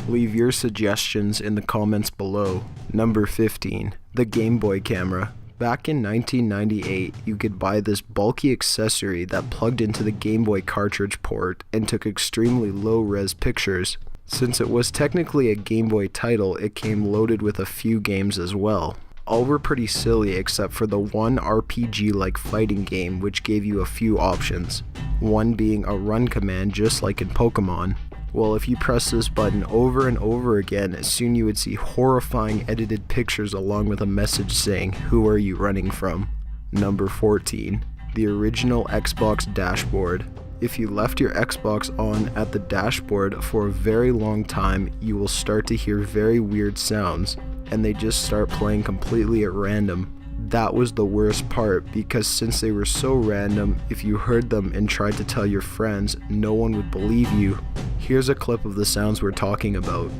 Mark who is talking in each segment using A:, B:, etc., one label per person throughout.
A: Leave your suggestions in the comments below. Number 15. The Game Boy camera. Back in 1998, you could buy this bulky accessory that plugged into the Game Boy cartridge port and took extremely low-res pictures. Since it was technically a Game Boy title, it came loaded with a few games as well. All were pretty silly except for the one RPG-like fighting game which gave you a few options. One being a run command just like in Pokemon. Well, if you press this button over and over again, soon you would see horrifying edited pictures along with a message saying, "Who are you running from?" Number 14. The original Xbox dashboard. If you left your Xbox on at the dashboard for a very long time, you will start to hear very weird sounds, and they just start playing completely at random. That was the worst part, because since they were so random, if you heard them and tried to tell your friends, no one would believe you. Here's a clip of the sounds we're talking about.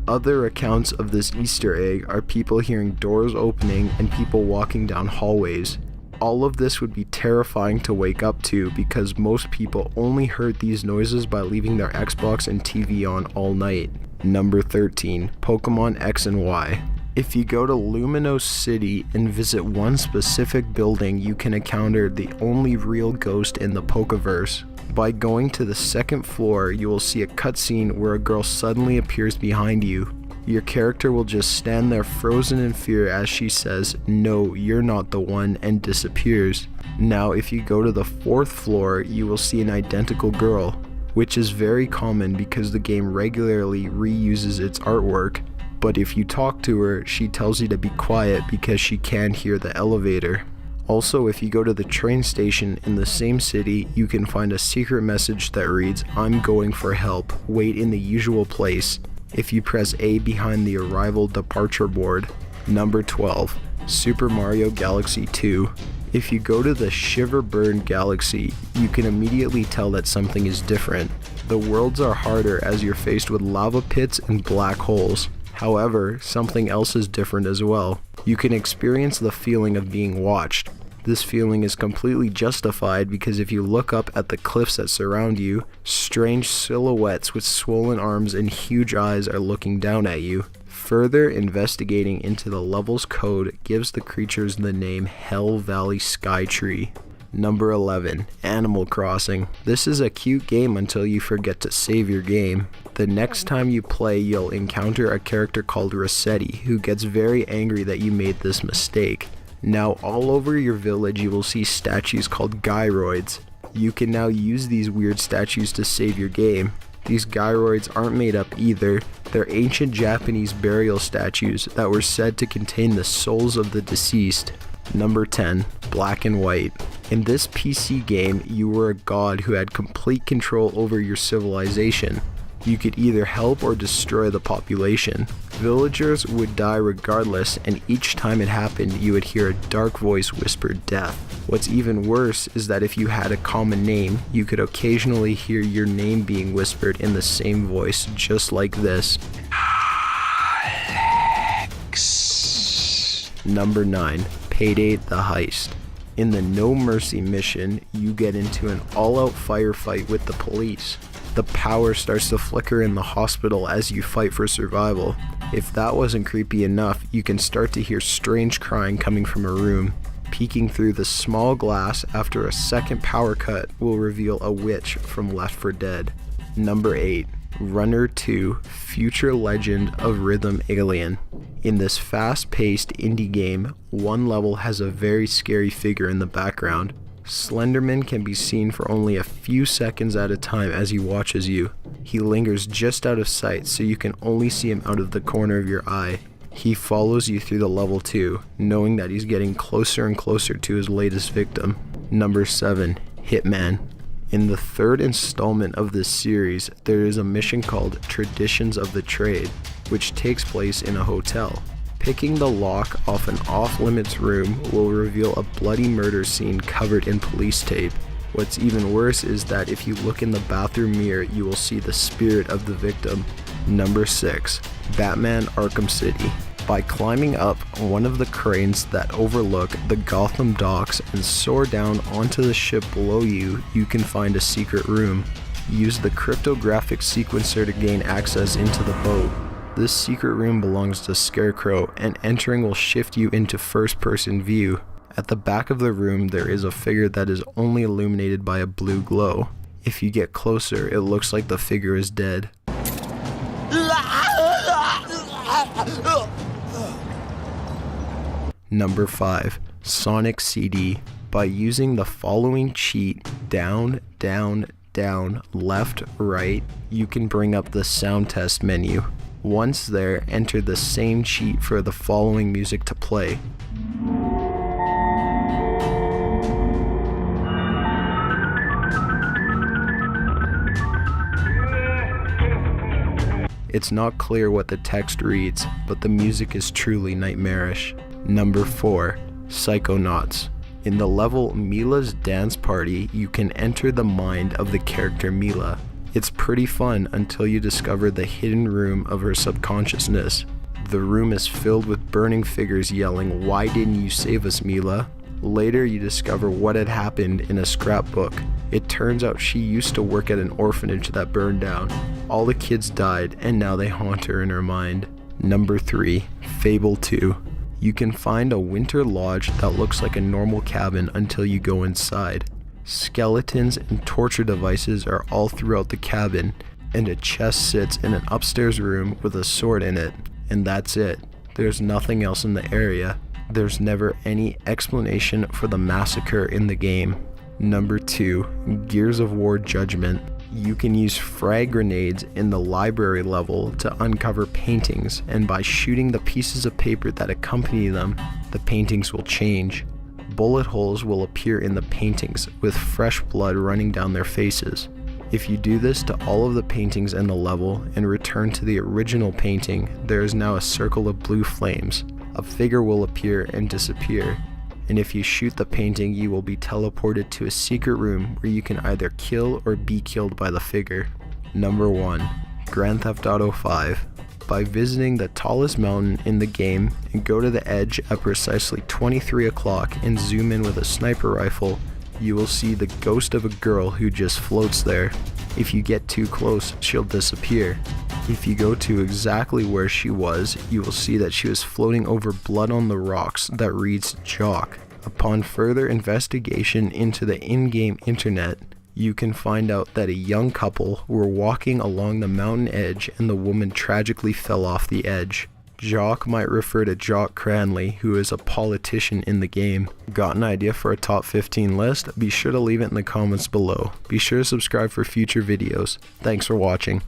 A: Other accounts of this Easter egg are people hearing doors opening and people walking down hallways. All of this would be terrifying to wake up to because most people only heard these noises by leaving their Xbox and TV on all night. Number 13. Pokemon X and Y. If you go to Luminos City and visit one specific building, you can encounter the only real ghost in the Pokeverse. By going to the second floor, you will see a cutscene where a girl suddenly appears behind you. Your character will just stand there frozen in fear as she says, "No, you're not the one," and disappears. Now, if you go to the fourth floor, you will see an identical girl, which is very common because the game regularly reuses its artwork. But if you talk to her, she tells you to be quiet because she can hear the elevator. Also, if you go to the train station in the same city, you can find a secret message that reads, "I'm going for help, wait in the usual place," if you press A behind the arrival departure board. Number 12. Super Mario Galaxy 2. If you go to the Shiver Burn Galaxy, you can immediately tell that something is different. The worlds are harder as you're faced with lava pits and black holes. However, something else is different as well. You can experience the feeling of being watched. This feeling is completely justified because if you look up at the cliffs that surround you, strange silhouettes with swollen arms and huge eyes are looking down at you. Further investigating into the level's code gives the creatures the name Hell Valley Skytree. Number 11. Animal Crossing. This is a cute game until you forget to save your game. The next time you play, you'll encounter a character called Rossetti who gets very angry that you made this mistake. Now all over your village you will see statues called gyroids. You can now use these weird statues to save your game. These gyroids aren't made up either. They're ancient Japanese burial statues that were said to contain the souls of the deceased. Number 10. Black and White. In this PC game, you were a god who had complete control over your civilization. You could either help or destroy the population. Villagers would die regardless, and each time it happened, you would hear a dark voice whisper death. What's even worse is that if you had a common name, you could occasionally hear your name being whispered in the same voice, just like this. Alex. Number 9. Payday the Heist. In the No Mercy mission, you get into an all-out firefight with the police. The power starts to flicker in the hospital as you fight for survival. If that wasn't creepy enough, you can start to hear strange crying coming from a room. Peeking through the small glass after a second power cut will reveal a witch from Left 4 Dead. Number 8. Runner 2 Future Legend of Rhythm Alien. In this fast-paced indie game, one level has a very scary figure in the background. Slenderman can be seen for only a few seconds at a time as he watches you. He lingers just out of sight so you can only see him out of the corner of your eye. He follows you through the level too, knowing that he's getting closer and closer to his latest victim. Number 7. Hitman. In the third installment of this series, there is a mission called Traditions of the Trade, which takes place in a hotel. Picking the lock off an off-limits room will reveal a bloody murder scene covered in police tape. What's even worse is that if you look in the bathroom mirror, you will see the spirit of the victim. Number 6. Batman Arkham City. By climbing up one of the cranes that overlook the Gotham docks and soar down onto the ship below you, you can find a secret room. Use the cryptographic sequencer to gain access into the boat. This secret room belongs to Scarecrow, and entering will shift you into first-person view. At the back of the room there is a figure that is only illuminated by a blue glow. If you get closer, it looks like the figure is dead. Number 5. Sonic CD. By using the following cheat, down, down, down, left, right, you can bring up the sound test menu. Once there, enter the same cheat for the following music to play. It's not clear what the text reads, but the music is truly nightmarish. Number 4. Psychonauts. In the level Mila's Dance Party, you can enter the mind of the character Mila. It's pretty fun until you discover the hidden room of her subconsciousness. The room is filled with burning figures yelling, "Why didn't you save us, Mila?" Later you discover what had happened in a scrapbook. It turns out she used to work at an orphanage that burned down. All the kids died, and now they haunt her in her mind. Number 3. Fable 2. You can find a winter lodge that looks like a normal cabin until you go inside. Skeletons and torture devices are all throughout the cabin, and a chest sits in an upstairs room with a sword in it, and that's it. There's nothing else in the area. There's never any explanation for the massacre in the game. Number 2. Gears of War Judgment. You can use frag grenades in the library level to uncover paintings, and by shooting the pieces of paper that accompany them, the paintings will change. Bullet holes will appear in the paintings, with fresh blood running down their faces. If you do this to all of the paintings in the level and return to the original painting, there is now a circle of blue flames. A figure will appear and disappear, and if you shoot the painting, you will be teleported to a secret room where you can either kill or be killed by the figure. Number 1. Grand Theft Auto 5. By visiting the tallest mountain in the game and go to the edge at precisely 23 o'clock and zoom in with a sniper rifle, you will see the ghost of a girl who just floats there. If you get too close, she'll disappear. If you go to exactly where she was, you will see that she was floating over blood on the rocks that reads Jock. Upon further investigation into the in-game internet, you can find out that a young couple were walking along the mountain edge and the woman tragically fell off the edge. Jock might refer to Jock Cranley, who is a politician in the game. Got an idea for a top 15 list? Be sure to leave it in the comments below. Be sure to subscribe for future videos. Thanks for watching.